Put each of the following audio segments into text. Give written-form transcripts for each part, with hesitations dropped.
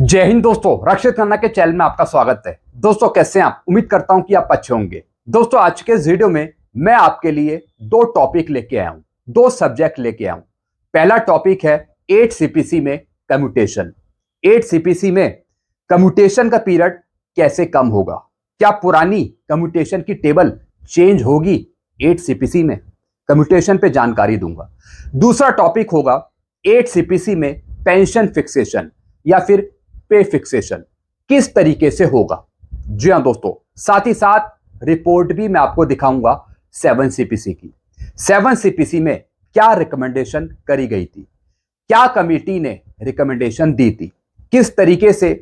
जय हिंद दोस्तों, रक्षित खन्ना के चैनल में आपका स्वागत है। दोस्तों कैसे हैं आप? उम्मीद करता हूं कि आप अच्छे होंगे। दोस्तों आज के इस वीडियो में मैं आपके लिए दो टॉपिक लेके आया हूं, दो सब्जेक्ट लेके आया हूं। पहला टॉपिक है 8 सीपीसी में कम्यूटेशन। 8 सीपीसी में कम्यूटेशन का पीरियड कैसे कम होगा, क्या पुरानी कम्यूटेशन की टेबल चेंज होगी 8 सीपीसी में, कम्यूटेशन पे जानकारी दूंगा। दूसरा टॉपिक होगा 8 सीपीसी में पेंशन फिक्सेशन या फिर पे फिक्सेशन किस तरीके से होगा। जी हां दोस्तों, साथ ही साथ रिपोर्ट भी मैं आपको दिखाऊंगा 7 सीपीसी की। 7 सीपीसी में क्या रिकमेंडेशन करी गई थी, क्या कमेटी ने रिकमेंडेशन दी थी, किस तरीके से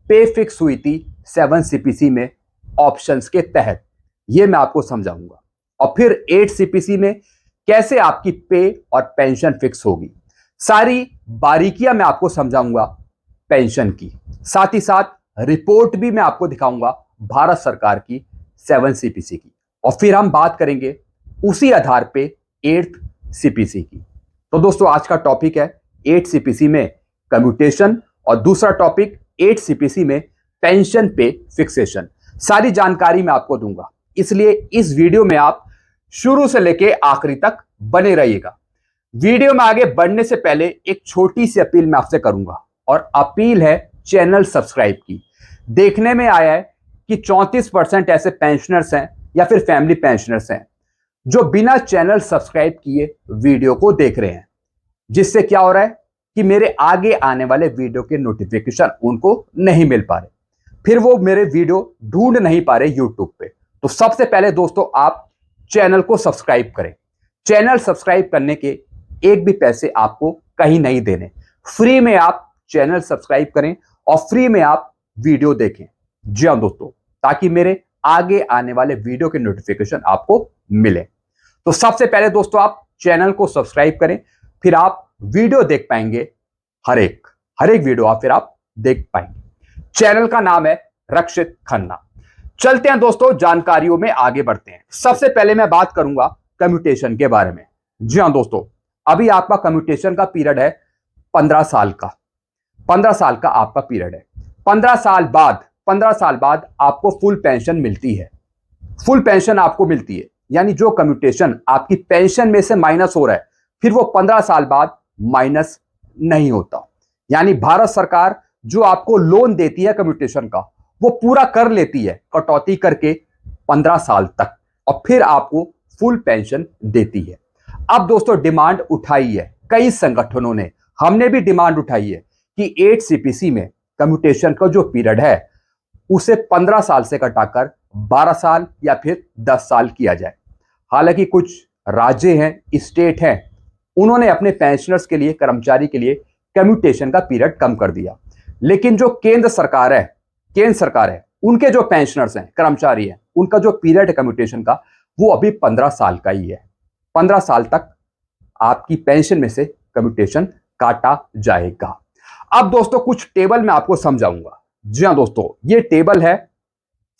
पे फिक्स हुई थी 7 सीपीसी में ऑप्शंस के तहत, यह मैं आपको समझाऊंगा। और फिर 8 सीपीसी में कैसे आपकी पे और पेंशन फिक्स होगी, सारी बारीकियां मैं आपको समझाऊंगा पेंशन की। साथ ही साथ रिपोर्ट भी मैं आपको दिखाऊंगा भारत सरकार की 7 सीपीसी की। और फिर हम बात करेंगे उसी आधार पे 8 सीपीसी की। तो दोस्तों आज का टॉपिक है 8 सीपीसी में कम्यूटेशन और दूसरा टॉपिक 8 सीपीसी में पेंशन पे फिक्सेशन। सारी जानकारी मैं आपको दूंगा, इसलिए इस वीडियो में आप शुरू से लेके आखिरी तक बने रहिएगा। वीडियो में आगे बढ़ने से पहले एक छोटी सी अपील मैं आपसे करूंगा, और अपील है चैनल सब्सक्राइब की। देखने में आया है कि 34% ऐसे पेंशनर्स हैं या फिर फैमिली पेंशनर्स हैं जो बिना चैनल सब्सक्राइब किए वीडियो को देख रहे हैं, जिससे क्या हो रहा है कि मेरे आगे आने वाले वीडियो के नोटिफिकेशन उनको नहीं मिल पा रहे, फिर वो मेरे वीडियो ढूंढ नहीं पा रहे यूट्यूब पे। तो सबसे पहले दोस्तों आप चैनल को सब्सक्राइब करें। चैनल सब्सक्राइब करने के एक भी पैसे आपको कहीं नहीं देने, फ्री में आप चैनल सब्सक्राइब करें और फ्री में आप वीडियो देखें। जी हां दोस्तों, ताकि मेरे आगे आने वाले वीडियो के नोटिफिकेशन आपको मिले। तो सबसे पहले दोस्तों आप चैनल को सब्सक्राइब करें, फिर आप वीडियो देख पाएंगे। हर एक वीडियो आप देख पाएंगे। चैनल का नाम है रक्षित खन्ना। चलते हैं दोस्तों, जानकारियों में आगे बढ़ते हैं। सबसे पहले मैं बात करूंगा कम्यूटेशन के बारे में। जी हां दोस्तों, अभी आपका कम्यूटेशन का पीरियड है 15 साल का। 15 साल का आपका पीरियड है। 15 साल बाद आपको फुल पेंशन मिलती है। फुल पेंशन आपको मिलती है, यानी जो कम्यूटेशन आपकी पेंशन में से माइनस हो रहा है, फिर वो 15 साल बाद माइनस नहीं होता। यानी भारत सरकार जो आपको लोन देती है कम्यूटेशन का, वो पूरा कर लेती है कटौती करके 15 साल तक, और फिर आपको फुल पेंशन देती है। अब दोस्तों डिमांड उठाई है कई संगठनों ने, हमने भी डिमांड उठाई है कि 8 सीपीसी में कम्यूटेशन का जो पीरियड है उसे 15 साल से घटाकर 12 साल या फिर 10 साल किया जाए। हालांकि कुछ राज्य हैं, स्टेट हैं, उन्होंने अपने पेंशनर्स के लिए, कर्मचारी के लिए कम्यूटेशन का पीरियड कम कर दिया। लेकिन जो केंद्र सरकार है, उनके जो पेंशनर्स हैं, कर्मचारी हैं, उनका जो पीरियड है कम्यूटेशन का, वो अभी 15 साल का ही है। 15 साल तक आपकी पेंशन में से कम्यूटेशन काटा जाएगा। अब दोस्तों कुछ टेबल मैं आपको समझाऊंगा। जी हां दोस्तों, ये टेबल है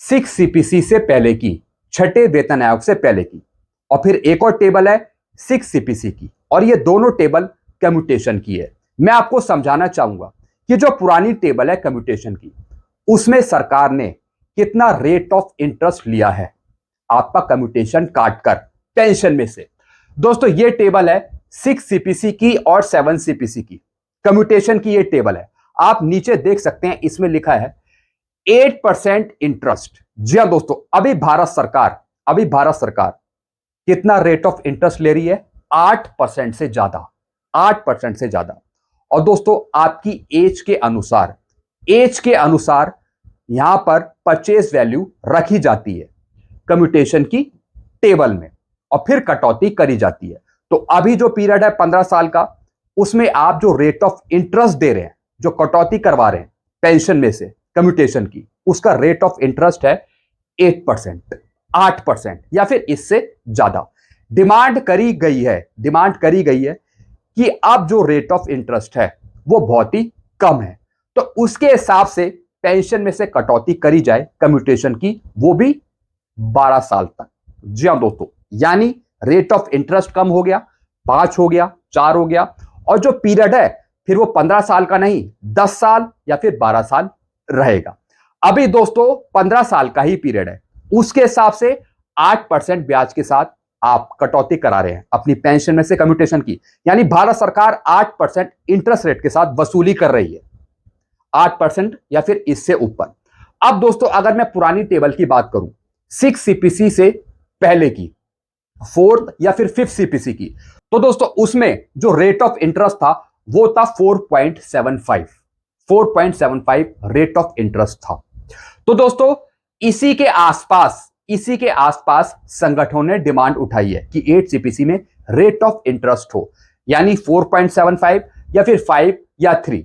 6 सीपीसी से पहले की, छठे वेतन आयोग से पहले की, और फिर एक और टेबल है 6 सीपीसी की, और ये दोनों टेबल कम्यूटेशन की है। मैं आपको समझाना चाहूंगा कि जो पुरानी टेबल है कम्यूटेशन की, उसमें सरकार ने कितना रेट ऑफ इंटरेस्ट लिया है आपका कम्यूटेशन काटकर पेंशन में से। दोस्तों ये टेबल है 6 सीपीसी की और 7 सीपीसी की, कम्यूटेशन की ये टेबल है। आप नीचे देख सकते हैं, इसमें लिखा है 8% इंटरेस्ट। जी हां दोस्तों, अभी भारत सरकार कितना रेट ऑफ इंटरेस्ट ले रही है? 8% से ज्यादा, 8% से ज्यादा। और दोस्तों आपकी एज के अनुसार यहां पर परचेज वैल्यू रखी जाती है कम्यूटेशन की टेबल में, और फिर कटौती करी जाती है। तो अभी जो पीरियड है 15 साल का, उसमें आप जो रेट ऑफ इंटरेस्ट दे रहे हैं, जो कटौती करवा रहे हैं पेंशन में से कम्यूटेशन की, उसका रेट ऑफ इंटरेस्ट है 8%, 8% या फिर इससे ज्यादा। डिमांड करी गई है कि अब जो रेट ऑफ इंटरेस्ट है वो बहुत ही कम है, तो उसके हिसाब से पेंशन में से कटौती करी जाए कम्यूटेशन की, वो भी 12 साल तक। जी हां दोस्तों, यानी रेट ऑफ इंटरेस्ट कम हो गया, 5 हो गया, 4 हो गया, और जो पीरियड है फिर वो 15 साल का नहीं 10 साल या फिर 12 साल रहेगा। अभी दोस्तों 15 साल का ही पीरियड है, उसके हिसाब से 8% ब्याज के साथ आप कटौती करा रहे हैं अपनी पेंशन में से कम्यूटेशन की, यानी भारत सरकार 8% इंटरेस्ट रेट के साथ वसूली कर रही है, 8% या फिर इससे ऊपर। अब दोस्तों अगर मैं पुरानी टेबल की बात करूं 6 सीपीसी से पहले की, 4th या फिर 5th सीपीसी की, तो दोस्तों उसमें जो रेट ऑफ इंटरेस्ट था वो था 4.75 रेट ऑफ इंटरेस्ट था। तो दोस्तों इसी के आसपास संगठनों ने डिमांड उठाई है कि 8 सीपीसी में रेट ऑफ इंटरेस्ट हो, यानी 4.75 या फिर 5 या 3।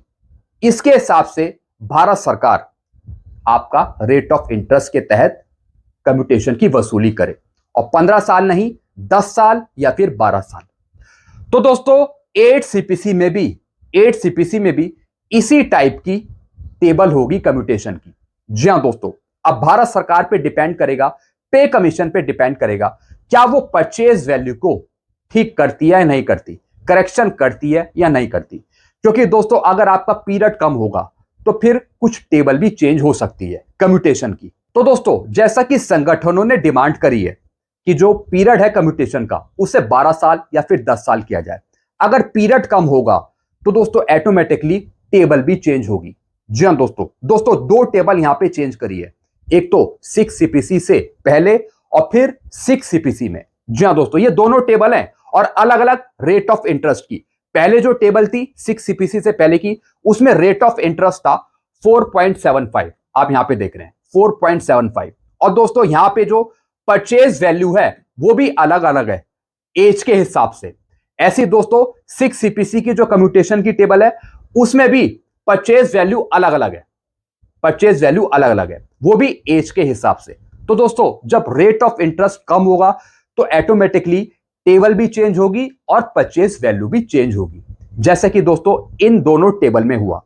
इसके हिसाब से भारत सरकार आपका रेट ऑफ इंटरेस्ट के तहत कम्यूटेशन की वसूली करे, और 15 साल नहीं 10 साल या फिर 12 साल। तो दोस्तों 8 सीपीसी में भी इसी टाइप की टेबल होगी कम्यूटेशन की। जी हां दोस्तों, अब भारत सरकार पे डिपेंड करेगा, पे कमीशन पे डिपेंड करेगा, क्या वो परचेज वैल्यू को ठीक करती है या नहीं करती, करेक्शन करती है या नहीं करती। क्योंकि दोस्तों अगर आपका पीरियड कम होगा तो फिर कुछ टेबल भी चेंज हो सकती है कम्यूटेशन की। तो दोस्तों जैसा कि संगठनों ने डिमांड करी है कि जो पीरियड है कम्यूटेशन का उसे 12 साल या फिर 10 साल किया जाए, अगर पीरियड कम होगा तो दोस्तों ऑटोमेटिकली टेबल भी चेंज होगी। जी हां दोस्तों दो टेबल यहां पे चेंज करी है, एक तो 6 सीपीसी से पहले और फिर 6 सीपीसी में। जी हां दोस्तों, ये दोनों टेबल हैं और अलग अलग रेट ऑफ इंटरेस्ट की। पहले जो टेबल थी 6 सीपीसी से पहले की, उसमें रेट ऑफ इंटरेस्ट था 4.75, आप यहां पे देख रहे हैं 4.75। और दोस्तों यहां पे जो परचेज वैल्यू है वो भी अलग अलग है एज के हिसाब से। ऐसी दोस्तों 6 सीपीसी की जो कम्यूटेशन की टेबल है उसमें भी परचेज वैल्यू अलग अलग है, वो भी एज के हिसाब से। तो दोस्तों जब रेट ऑफ इंटरेस्ट कम होगा तो ऑटोमेटिकली टेबल भी चेंज होगी और परचेज वैल्यू भी चेंज होगी, जैसे कि दोस्तों इन दोनों टेबल में हुआ।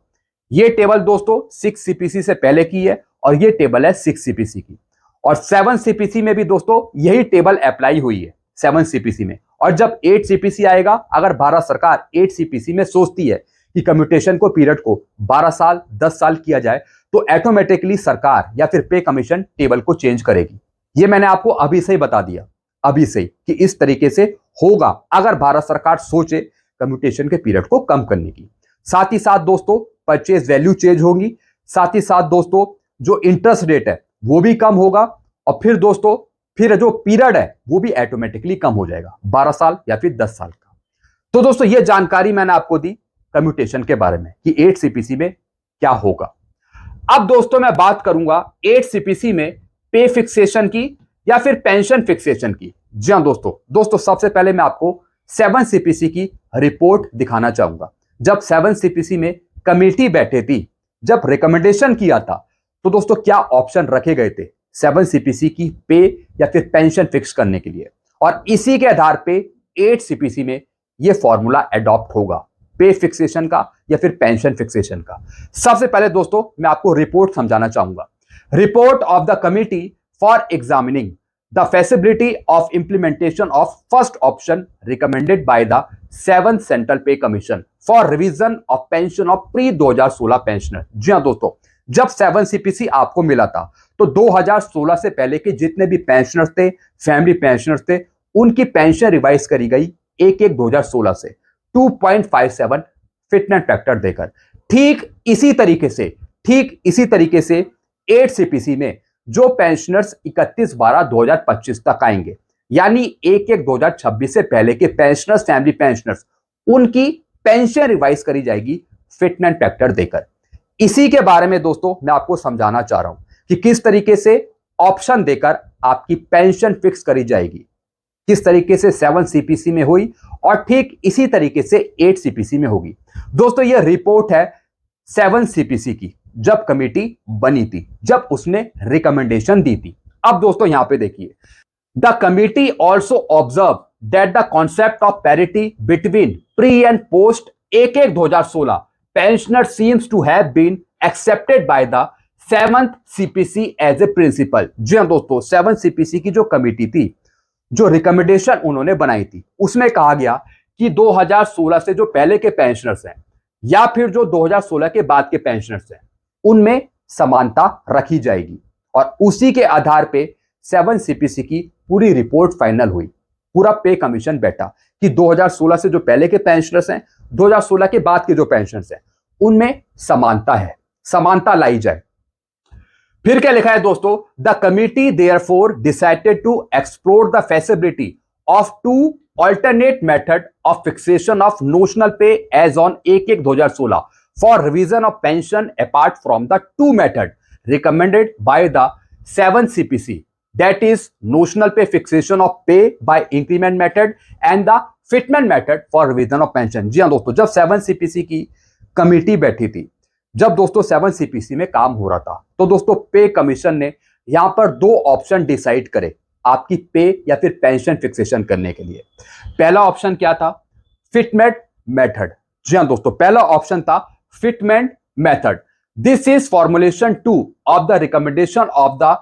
ये टेबल दोस्तों 6 सीपीसी से पहले की है और ये टेबल है 6 सीपीसी की, और 7 सीपीसी में भी दोस्तों यही टेबल अप्लाई हुई है 7 सीपीसी में। और जब 8 सीपीसी आएगा, अगर भारत सरकार 8 सीपीसी में सोचती है कि कम्यूटेशन को पीरियड को 12 साल 10 साल किया जाए तो ऑटोमेटिकली सरकार या फिर पे कमीशन टेबल को चेंज करेगी। ये मैंने आपको अभी से ही बता दिया, अभी से कि इस तरीके से होगा अगर भारत सरकार सोचे कम्यूटेशन के पीरियड को कम करने की। साथ ही साथ दोस्तों परचेज वैल्यू चेंज होगी, साथ ही साथ दोस्तों जो इंटरेस्ट रेट है वो भी कम होगा, और फिर दोस्तों फिर जो पीरियड है वो भी ऑटोमेटिकली कम हो जाएगा 12 साल या फिर 10 साल का। तो दोस्तों ये जानकारी मैंने आपको दी कम्यूटेशन के बारे में कि 8 सीपीसी में क्या होगा। अब दोस्तों मैं बात करूंगा 8 सीपीसी में पे फिक्सेशन की या फिर पेंशन फिक्सेशन की। जी हां दोस्तों सबसे पहले मैं आपको 7 सीपीसी की रिपोर्ट दिखाना चाहूंगा। जब 7 सीपीसी में कमेटी बैठे थी, जब रिकमेंडेशन किया था, तो दोस्तों क्या ऑप्शन रखे गए थे 7 सीपीसी की पे या फिर पेंशन फिक्स करने के लिए, और इसी के आधार पे 8 सीपीसी में यह फॉर्मूला अडॉप्ट होगा पे फिक्सेशन का या फिर पेंशन फिक्सेशन का। सबसे पहले दोस्तों मैं आपको रिपोर्ट समझाना चाहूंगा। Report of the committee for examining the feasibility of implementation of first option recommended by the 7th Central Pay Commission for revision of pension of pre-2016 pensioner। जी हाँ दोस्तों, जब 7 सीपीसी आपको मिला था तो 2016 से पहले के जितने भी पेंशनर्स थे, फैमिली पेंशनर्स थे, उनकी पेंशन रिवाइज करी गई 1/1/2016 से 2.57 फिटनेस फैक्टर देकर। ठीक इसी तरीके से 8 सीपीसी में जो पेंशनर्स 31/12/2025 तक आएंगे, यानी 1/1/2026 से पहले के पेंशनर्स, फैमिली पेंशनर्स, उनकी पेंशन रिवाइज करी जाएगी फिटनेस फैक्टर देकर। इसी के बारे में दोस्तों मैं आपको समझाना चाह रहा हूं कि किस तरीके से ऑप्शन देकर आपकी पेंशन फिक्स करी जाएगी, किस तरीके से 7 सीपीसी में हुई और ठीक इसी तरीके से 8 सीपीसी में होगी। दोस्तों यह रिपोर्ट है 7 सीपीसी की, जब कमेटी बनी थी, जब उसने रिकमेंडेशन दी थी। अब दोस्तों यहां पे देखिए, the committee also observe that the concept of parity between pre and post 1/1/2016 pensioner seems to have been accepted by the 7th CPC as a principle. जी हां दोस्तों, 7 सीपीसी की जो कमेटी थी, जो रिकमेंडेशन उन्होंने बनाई थी, उसमें कहा गया कि 2016 से जो पहले के पेंशनर्स हैं, या फिर जो 2016 के बाद के पेंशनर्स हैं उनमें समानता रखी जाएगी। और उसी के आधार पे 7 सीपीसी की पूरी रिपोर्ट फाइनल हुई, पूरा पे कमीशन बैठा कि 2016 से जो पहले के पेंशनर्स हैं, 2016 के बाद के जो पेंशनर्स हैं उनमें समानता है, समानता लाई जाए। फिर क्या लिखा है दोस्तों, the committee therefore decided to explore the facility of 2 alternate method of fixation of notional pay as on 1/1/2016 for revision of pension apart from the 2 method recommended by the 7 CPC, that is notional pay fixation of pay by increment method and the fitment method for revision of pension। जी हाँ दोस्तों, जब 7 CPC की committee बैठी थी, जब दोस्तों 7 CPC में काम हो रहा था, तो दोस्तों पे कमीशन ने यहां पर 2 ऑप्शन डिसाइड करे आपकी पे या फिर पेंशन फिक्सेशन करने के लिए। पहला ऑप्शन क्या था, फिटमेंट मेथड। जी हां दोस्तों, पहला ऑप्शन था fitment method. This is formulation 2 of the recommendation of the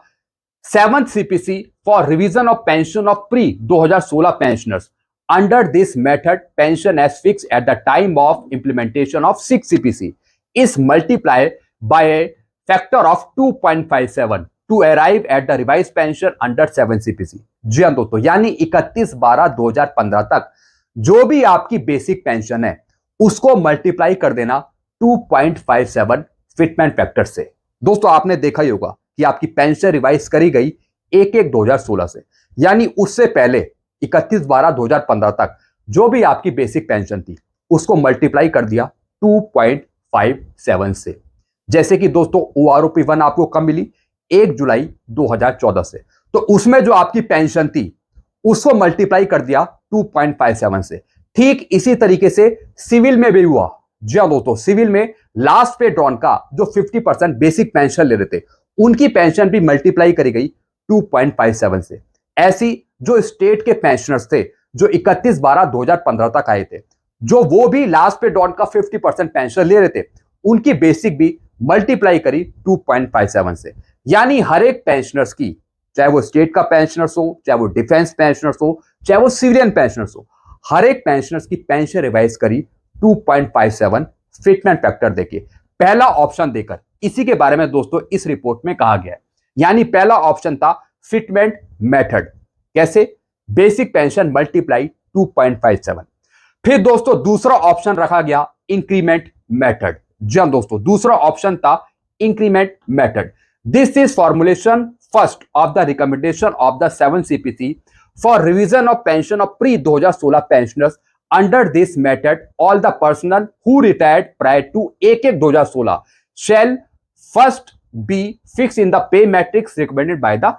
7th CPC for revision of pension of pre 2016 pensioners. Under this method pension as fixed at the time of implementation of 6 CPC is multiply by a factor of 2.57 to arrive at the revise pension under 7 CPC। जी हाँ दोस्तों, यानी 31/12/2015 तक जो भी आपकी basic pension है उसको मल्टीप्लाई कर देना 2.57 फिटमेंट फैक्टर से। दोस्तों आपने देखा ही होगा कि आपकी पेंशन रिवाइज करी गई 1/1/2016 से, यानी उससे पहले 31/12/2015 तक जो भी आपकी बेसिक पेंशन थी उसको मल्टीप्लाई कर दिया 2.57 से। जैसे कि दोस्तों OROP1 आपको कब मिली, 1 जुलाई 2014 से, तो उसमें जो आपकी पेंशन थी उसको मल्टीप्लाई कर दिया 2.57 से। ठीक इसी तरीके से सिविल में भी हुआ। जी हाँ दोस्तों, सिविल में लास्ट पे ड्रॉन का जो 50% बेसिक पेंशन ले रहे थे उनकी पेंशन भी मल्टीप्लाई करी गई 2.57 से। ऐसी जो स्टेट के पेंशनर्स थे जो 31/12/2015 तक आए थे, जो वो भी लास्ट पे ड्रॉन का 50% पेंशन ले रहे थे, उनकी बेसिक भी मल्टीप्लाई करी 2.57 से। यानी हर एक पेंशनर्स की, चाहे वो स्टेट का पेंशनर्स हो, चाहे वो डिफेंस पेंशनर्स हो, चाहे वो सिविलियन पेंशनर्स हो, हर एक पेंशनर्स की पेंशन रिवाइज करी 2.57 फिटमेंट फैक्टर देके, पहला ऑप्शन देकर। इसी के बारे में दोस्तों इस रिपोर्ट में कहा गया है। यानी पहला ऑप्शन था फिटमेंट मेथड, कैसे, बेसिक पेंशन मल्टीप्लाई 2.57। फिर दोस्तों दूसरा ऑप्शन रखा गया इंक्रीमेंट मेथड। जी हां दोस्तों, दूसरा ऑप्शन था increment method. This is formulation first of the recommendation of the 7 CPC for revision of pension of pre-2016 pensioners. Under this method, all the personnel who retired prior to 1/1/2016 shall first be fixed in the pay matrix recommended by the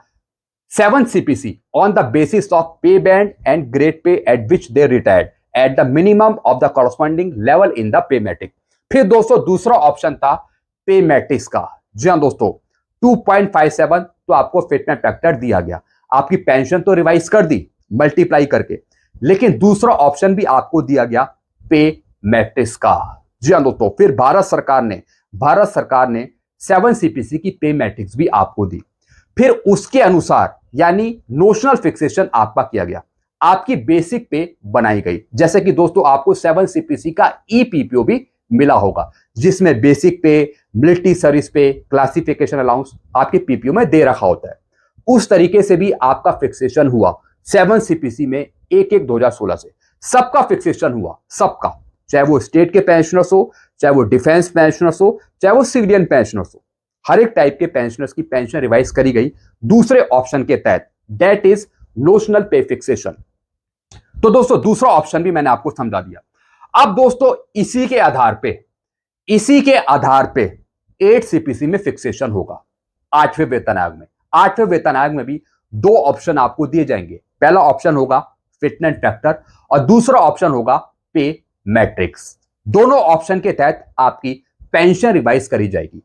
7 CPC on the basis of pay band and grade pay at which they retired at the minimum of the corresponding level in the pay matrix। फिर दोस्तों दूसरा option था पे matrix का। जी हाँ दोस्तों, 2.57 तो आपको फिटमेंट फैक्टर दिया गया, आपकी पेंशन तो रिवाइज कर दी मल्टीप्लाई करके, लेकिन दूसरा ऑप्शन भी आपको दिया गया पे मैट्रिक्स का। जी हाँ दोस्तों, फिर भारत सरकार ने 7 CPC की पे मैट्रिक्स भी आपको दी। फिर उसके अनुसार यानी नोशनल फिक्सेशन आपका किया गया, आपकी बेसिक पे बनाई गई। जैसे कि दोस्तों आपको 7 CPC का EPPO भी मिला होगा, जिसमें बेसिक पे, मिलिट्री सर्विस पे, क्लासिफिकेशन अलाउंस आपके PPO में दे रखा होता है। उस तरीके से भी आपका फिक्सेशन हुआ 7 CPC में 1/1/2016 से। सबका फिक्सेशन हुआ, सबका, चाहे वो स्टेट के पेंशनर्स हो, चाहे वो डिफेंस पेंशनर्स हो, चाहे वो सिविलियन पेंशनर्स हो, हर एक टाइप के पेंशनर्स की पेंशन रिवाइज करी गई दूसरे ऑप्शन के तहत, दैट इज नोशनल पे फिक्सेशन। तो दोस्तों दूसरा ऑप्शन भी मैंने आपको समझा दिया। अब दोस्तों इसी के आधार पे 8 CPC में फिक्सेशन होगा 8वें वेतन आयोग में। 8वें वेतन आयोग में भी 2 ऑप्शन आपको दिए जाएंगे। पहला ऑप्शन होगा फिटमेंट फैक्टर और दूसरा ऑप्शन होगा पे मैट्रिक्स। दोनों ऑप्शन के तहत आपकी पेंशन रिवाइज करी जाएगी,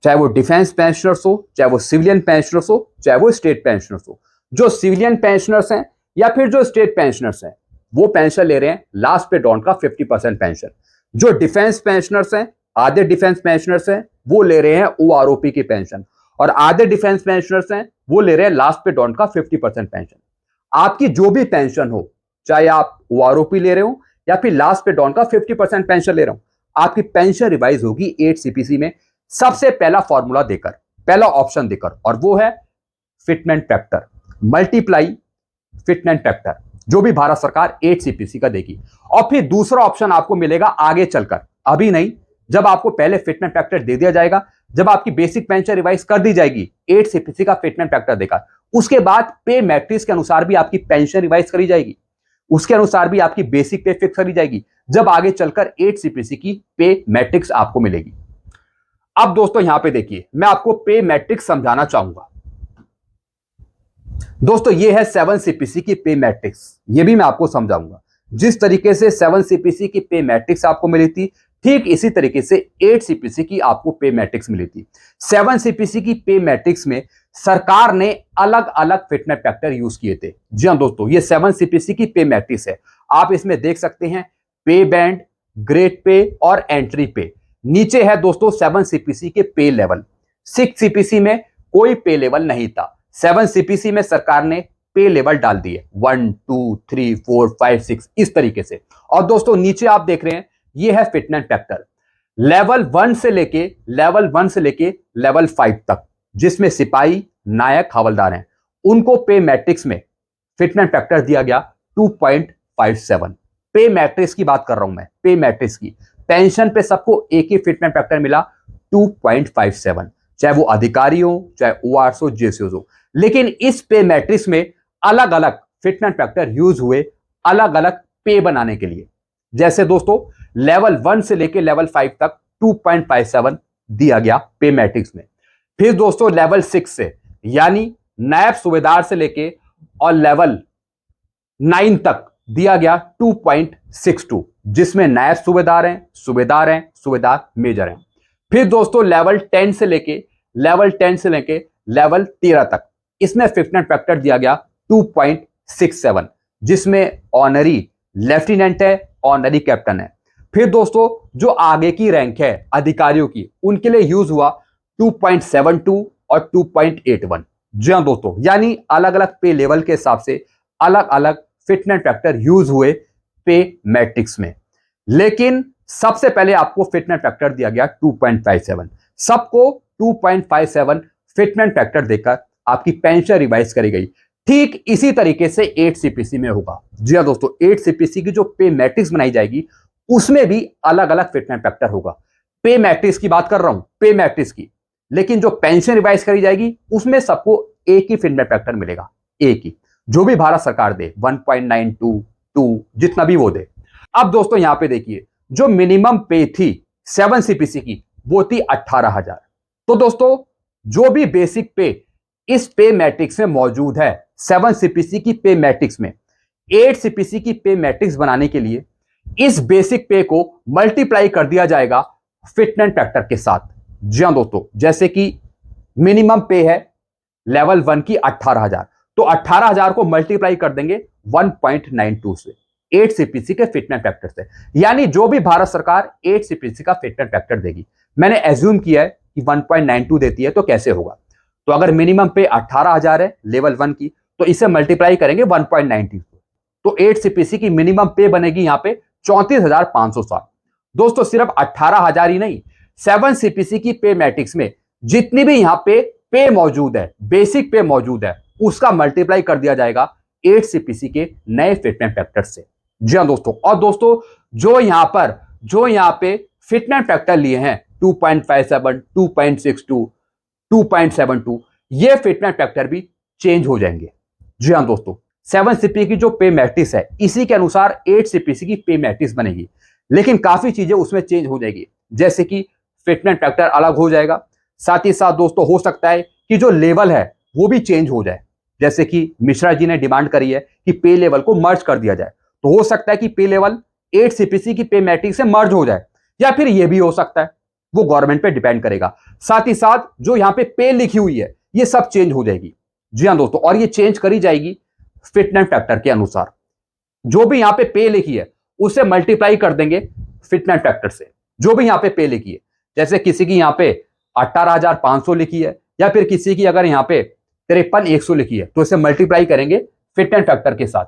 चाहे वो डिफेंस पेंशनर्स हो, चाहे वो सिविलियन पेंशनर्स हो, चाहे वो स्टेट पेंशनर्स हो। जो सिविलियन पेंशनर्स हैं या फिर जो स्टेट पेंशनर्स हैं वो पेंशन ले रहे हैं लास्ट पे डॉन का 50% पेंशन। जो डिफेंस पेंशनर्स हैं, आधे डिफेंस पेंशनर्स हैं, वो ले रहे हैं OROP की पेंशन, और आधे डिफेंस पेंशनर्स हैं वो ले रहे हैं लास्ट पे डॉन का 50% पेंशन। आपकी जो भी पेंशन हो, चाहे आप OROP ले रहे हो या फिर लास्ट पे डॉन का 50% पेंशन ले रहे हो, आपकी पेंशन रिवाइज होगी 8 सीपीसी में सबसे पहला फॉर्मूला देकर, पहला ऑप्शन देकर, और वो है fitment factor multiply fitment factor, जो भी भारत सरकार 8 सीपीसी का देगी। और फिर दूसरा ऑप्शन आपको मिलेगा आगे चलकर, अभी नहीं, जब आपको पहले फिटमेंट फैक्टर दे दिया जाएगा, जब आपकी बेसिक पेंशन रिवाइज कर दी जाएगी 8 सीपीसी का फिटमेंट फैक्टर देगा, उसके बाद पे मैट्रिक्स के अनुसार भी आपकी पेंशन रिवाइज करी जाएगी, उसके अनुसार भी आपकी बेसिक पे फिक्स करी जाएगी, जब आगे चलकर 8 सीपीसी की पे मैट्रिक्स आपको मिलेगी। अब दोस्तों यहां पे देखिए, मैं आपको पे मैट्रिक्स समझाना चाहूंगा। दोस्तों ये है 7 सीपीसी की पे मैट्रिक्स, ये भी मैं आपको समझाऊंगा। जिस तरीके से 7 सीपीसी की पे मैट्रिक्स आपको मिली थी, ठीक इसी तरीके से 8 सीपीसी की आपको पे मैट्रिक्स मिली थी। 7 सीपीसी की पे मैट्रिक्स में सरकार ने अलग अलग फिटमेंट फैक्टर यूज किए थे। जी हां दोस्तों, ये 7 सीपीसी की पे मैट्रिक्स है। आप इसमें देख सकते हैं पे बैंड, ग्रेड पे और एंट्री पे। नीचे है दोस्तों 7 सीपीसी के पे लेवल। 6 सीपीसी में कोई पे लेवल नहीं था, 7 सीपीसी में सरकार ने पे लेवल डाल दिए 1 2 3 4 5 6 इस तरीके से। और दोस्तों नीचे आप देख रहे हैं, ये है फिटमेंट फैक्टर लेवल 1 से लेके लेवल 5 तक, जिसमें सिपाही, नायक, हवलदार हैं, उनको पे मैट्रिक्स में फिटमेंट फैक्टर दिया गया 2.57। पे मैट्रिक्स की बात कर रहा हूं मैं, पे मैट्रिक्स की। पेंशन पे सबको एक ही फिटमेंट फैक्टर मिला 2.57, चाहे वो अधिकारी हो, चाहे ओआरएस हो, जेसीओ हो। लेकिन इस पे मैट्रिक्स में अलग अलग फिटमेंट फैक्टर यूज हुए अलग अलग पे बनाने के लिए। जैसे दोस्तों लेवल 1 से लेके लेवल 5 तक 2.57 दिया गया पे मैट्रिक्स में। फिर दोस्तों लेवल 6 से, यानी नायब सूबेदार से लेके और लेवल 9 तक दिया गया 2.62, जिसमें नायब सूबेदार हैं, सूबेदार मेजर हैं। फिर दोस्तों लेवल 10 से लेके लेवल 13 तक, इसमें फिटमेंट फैक्टर दिया गया 2.67, जिसमें ऑनरी लेफ्टिनेंट है, ऑनरी कैप्टन है। फिर दोस्तों जो आगे की रैंक है अधिकारियों की, उनके लिए यूज हुआ 2.72 और 2.81। जी हां दोस्तों, यानी अलग अलग पे लेवल के हिसाब से अलग अलग फिटमेंट फैक्टर यूज हुए पे मैट्रिक्स में। लेकिन सबसे पहले आपको फिटमेंट फैक्टर दिया गया 2.57। सबको 2.57 फिटमेंट फैक्टर देकर आपकी पेंशन रिवाइज करी गई। ठीक इसी तरीके से 8 सीपीसी में होगा। जी हां दोस्तों, 8 सीपीसी की जो पे मैट्रिक्स बनाई जाएगी उसमें भी अलग अलग फिटमेंट फैक्टर होगा। पे मैट्रिक्स की बात कर रहा हूं, पे मैट्रिक्स की। लेकिन जो पेंशन रिवाइज करी जाएगी उसमें सबको एक ही फिटमेंट फैक्टर मिलेगा, एक ही, जो भी भारत सरकार दे, 1.922 जितना भी वो दे। अब दोस्तों यहां पे देखिए, जो मिनिमम पे थी 7 सीपीसी की, वो थी 18,000। तो दोस्तों जो भी बेसिक पे इस पे मैट्रिक्स में मौजूद है, 7 सीपीसी की पे मैट्रिक्स में, 8 सीपीसी की पे मैट्रिक्स बनाने के लिए इस बेसिक पे को मल्टीप्लाई कर दिया जाएगा फिटमेंट फैक्टर के साथ। जी हां दोस्तों, जैसे कि मिनिमम पे है लेवल 1 की 18,000, तो 18,000 को मल्टीप्लाई कर देंगे 1.92 से, 8 सीपीसी के फिटमेंट फैक्टर से। यानी जो भी भारत सरकार 8 सीपीसी का फिटमेंट फैक्टर देगी, मैंने एज्यूम किया है कि 1.92 देती है, तो कैसे होगा? तो अगर मिनिमम पे 18,000 है लेवल 1 की, तो इसे मल्टीप्लाई करेंगे 1.92, तो 8 सीपीसी की मिनिमम पे बनेगी यहां पे 34,560। दोस्तों सिर्फ 18,000 ही नहीं, 7 सीपीसी की पे मैट्रिक्स में जितनी भी यहां पे मौजूद है, बेसिक पे मौजूद है, उसका मल्टीप्लाई कर दिया जाएगा 8 सीपीसी के नए फिटमेंट फैक्टर से। जी हां दोस्तों, और दोस्तों जो यहां पे फिटमेंट फैक्टर लिए हैं 2.57, 2.62, 2.72, ये फिटमेंट फैक्टर भी चेंज हो जाएंगे। जी हां दोस्तों, 7 सीपीसी की जो पे मैट्रिक्स है, इसी के अनुसार 8 सीपीसी की पे मैट्रिक्स बनेगी। लेकिन काफी चीजें उसमें चेंज हो जाएगी, जैसे कि फिटमेंट फैक्टर अलग हो जाएगा। साथ ही साथ दोस्तों हो सकता है कि जो लेवल है वो भी चेंज हो जाए, जैसे कि मिश्रा जी ने डिमांड करी है कि पे लेवल को मर्ज कर दिया जाए, तो हो सकता है कि पे लेवल 8 सीपीसी की पे मैट्रिक्स से मर्ज हो जाए, या फिर ये भी हो सकता है, वो गवर्नमेंट पे डिपेंड करेगा। साथ ही साथ जो यहां पे लिखी हुई है, ये सब चेंज हो जाएगी। जी हां दोस्तों, और ये चेंज करी जाएगी फिटमेंट फैक्टर के अनुसार। जो भी यहां पे लिखी है उसे मल्टीप्लाई कर देंगे फिटमेंट फैक्टर से, जो भी यहां पे लिखी है। जैसे किसी की यहां पे 18,500 लिखी है, या फिर किसी की अगर यहां पे 53,100 लिखी है, तो इसे मल्टीप्लाई करेंगे फिटमेंट फैक्टर के साथ,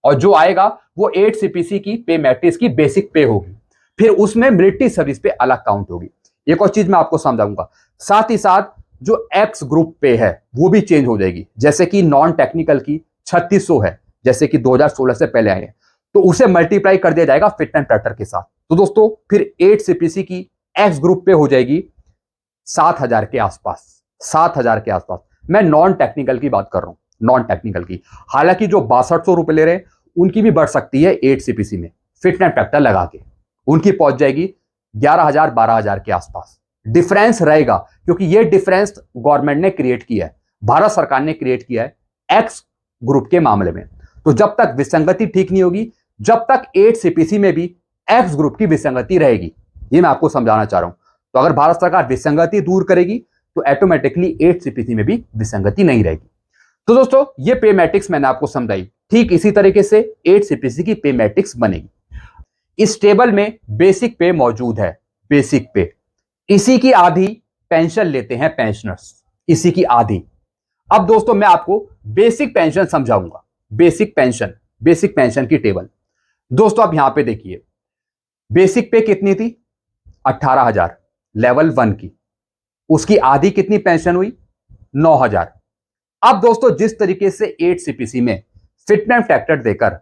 और जो आएगा वो 8 सीपीसी की पे मैट्रिक्स की बेसिक पे होगी। फिर उसमें मिलिट्री सर्विस पे अलग काउंट होगी। एक और चीज मैं आपको समझाऊंगा, साथ ही साथ जो एक्स ग्रुप पे है वो भी चेंज हो जाएगी। जैसे कि नॉन टेक्निकल की 3600 है, जैसे कि 2016 से पहले आए हैं, तो उसे मल्टीप्लाई कर दिया जाएगा फिट एंड फैक्टर के साथ। तो दोस्तों फिर 8 सीपीसी की एक्स ग्रुप पे हो जाएगी 7000 के आसपास, 7000 के आसपास। मैं नॉन टेक्निकल की बात कर रहा हूं, नॉन टेक्निकल की। हालांकि जो 6200 रुपए ले रहे हैं उनकी भी बढ़ सकती है 8 सीपीसी में फिट एंड फैक्टर लगा के, उनकी पहुंच जाएगी 11000 12000 के आसपास। डिफरेंस रहेगा क्योंकि ये डिफरेंस गवर्नमेंट ने क्रिएट किया है, भारत सरकार ने क्रिएट किया है एक्स ग्रुप के मामले में। तो जब तक विसंगति ठीक नहीं होगी, जब तक 8 सीपीसी में भी एक्स ग्रुप की विसंगति रहेगी, ये मैं आपको समझाना चाह रहा हूं। तो अगर भारत सरकार विसंगति दूर करेगी तो ऑटोमेटिकली 8 सीपीसी में भी विसंगति नहीं रहेगी। तो दोस्तों ये पे मैट्रिक्स मैंने आपको समझाई, ठीक इसी तरीके से 8 सीपीसी की पे मैट्रिक्स बनेगी। इस टेबल में बेसिक पे मौजूद है, बेसिक पे, इसी की आधी पेंशन लेते हैं पेंशनर्स, इसी की आधी। अब दोस्तों मैं आपको बेसिक पेंशन समझाऊंगा, बेसिक पेंशन की टेबल। दोस्तों आप यहां पे देखिए, बेसिक पे कितनी थी? 18000 लेवल 1 की, उसकी आधी कितनी पेंशन हुई? 9000। अब दोस्तों जिस तरीके से 8 सीपीसी में फिटमेंट फैक्टर देकर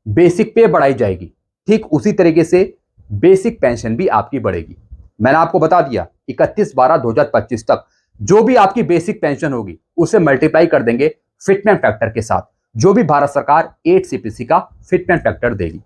बेसिक पे बढ़ाई जाएगी, ठीक उसी तरीके से बेसिक पेंशन भी आपकी बढ़ेगी। मैंने आपको बता दिया 31/12/2025 तक जो भी आपकी बेसिक पेंशन होगी उसे मल्टीप्लाई कर देंगे फिटमेंट फैक्टर के साथ, जो भी भारत सरकार 8 सीपीसी का फिटमेंट फैक्टर देगी।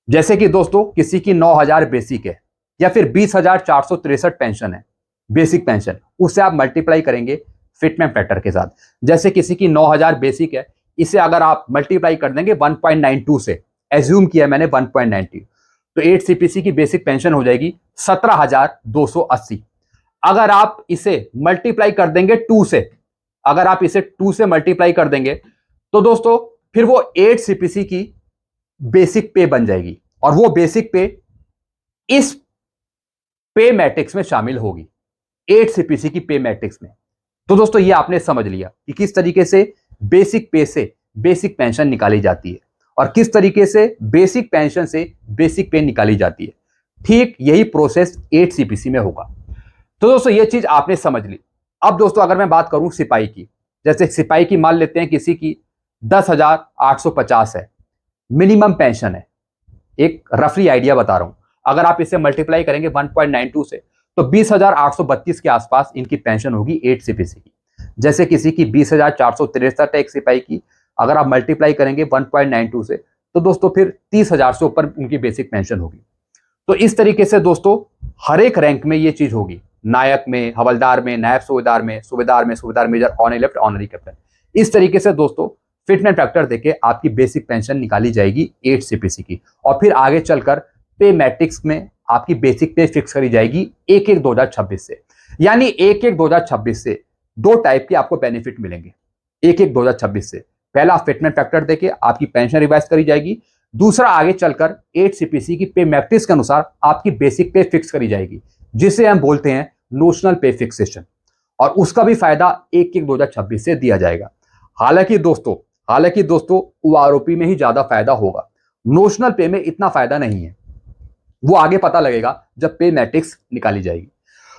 जैसे कि दोस्तों किसी की 9000 बेसिक है या फिर 20,463 पेंशन है बेसिक पेंशन, उसे आप मल्टीप्लाई करेंगे फिटमेंट फैक्टर के साथ। जैसे किसी की 9000 बेसिक है, इसे अगर आप मल्टीप्लाई कर देंगे 1.92 से, एज्यूम किया मैंने 1.90, तो 8 सीपीसी की बेसिक पेंशन हो जाएगी 17,280। अगर आप इसे मल्टीप्लाई कर देंगे 2 से, अगर आप इसे 2 से मल्टीप्लाई कर देंगे तो दोस्तों फिर वो 8 सीपीसी की बेसिक पे बन जाएगी और वो बेसिक पे इस पे मैट्रिक्स में शामिल होगी, 8 सीपीसी की पे मैट्रिक्स में। तो दोस्तों ये आपने समझ लिया कि किस तरीके से बेसिक पे से बेसिक पेंशन निकाली जाती है और किस तरीके से बेसिक पेंशन से बेसिक पे निकाली जाती है। ठीक यही प्रोसेस 8 सीपीसी में होगा। तो दोस्तों ये चीज आपने समझ ली। अब दोस्तों अगर मैं बात करूं सिपाही की, जैसे सिपाही की मान लेते हैं किसी की 10,850 है, मिनिमम पेंशन है, एक रफली आइडिया बता रहा हूं। अगर आप इसे मल्टीप्लाई करेंगे 1.92 से तो 20,832 के आसपास इनकी पेंशन होगी 8 सीपीसी की। जैसे किसी की 20,463 है एक सिपाही की, अगर आप मल्टीप्लाई करेंगे 1.92 से तो दोस्तों फिर 30,000 से ऊपर उनकी बेसिक पेंशन होगी। तो इस तरीके से दोस्तों हर एक रैंक में ये चीज होगी, नायक में, हवलदार में, नायब सूबेदार में, Subedar major, honorary left, honorary captain. इस तरीके से दोस्तों फिटमेंट फैक्टर देके आपकी बेसिक पेंशन निकाली जाएगी 8 सीपीसी की, और फिर आगे चलकर पे मैट्रिक्स में आपकी बेसिक पे फिक्स करी जाएगी 1/1/2026 से। यानी 1/1/2026 से दो टाइप के आपको बेनिफिट मिलेंगे 1/1/2026 से। पहला फिटमेंट फैक्टर देके आपकी पेंशन रिवाइज करी जाएगी, दूसरा आगे चलकर 8 सीपीसी की पे मैट्रिक्स के अनुसार आपकी बेसिक पे फिक्स करी जाएगी, जिसे हम बोलते हैं नोशनल पे फिक्सेशन, और उसका भी फायदा 1/1/2026 से दिया जाएगा। हालांकि दोस्तों ओआरओपी में ही ज्यादा फायदा होगा, नोशनल पे में इतना फायदा नहीं है, वो आगे पता लगेगा जब पे मैट्रिक्स निकाली जाएगी।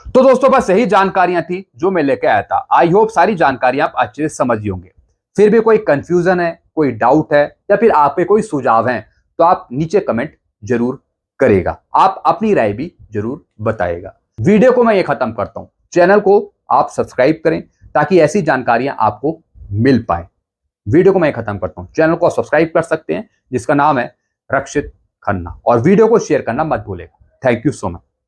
तो दोस्तों बस यही जानकारियां थी जो मैं लेके आया था। आई होप सारी जानकारियां आप अच्छे से समझ होंगे। फिर भी कोई कंफ्यूजन है, कोई डाउट है या फिर आप पे कोई सुझाव है तो आप नीचे कमेंट जरूर करेगा, आप अपनी राय भी जरूर बताएगा। वीडियो को मैं ये खत्म करता हूं, चैनल को आप सब्सक्राइब करें ताकि ऐसी जानकारियां आपको मिल पाए। वीडियो को मैं खत्म करता हूं, चैनल को सब्सक्राइब कर सकते हैं जिसका नाम है रक्षित खन्ना, और वीडियो को शेयर करना मत भूलेगा। Thank you so much.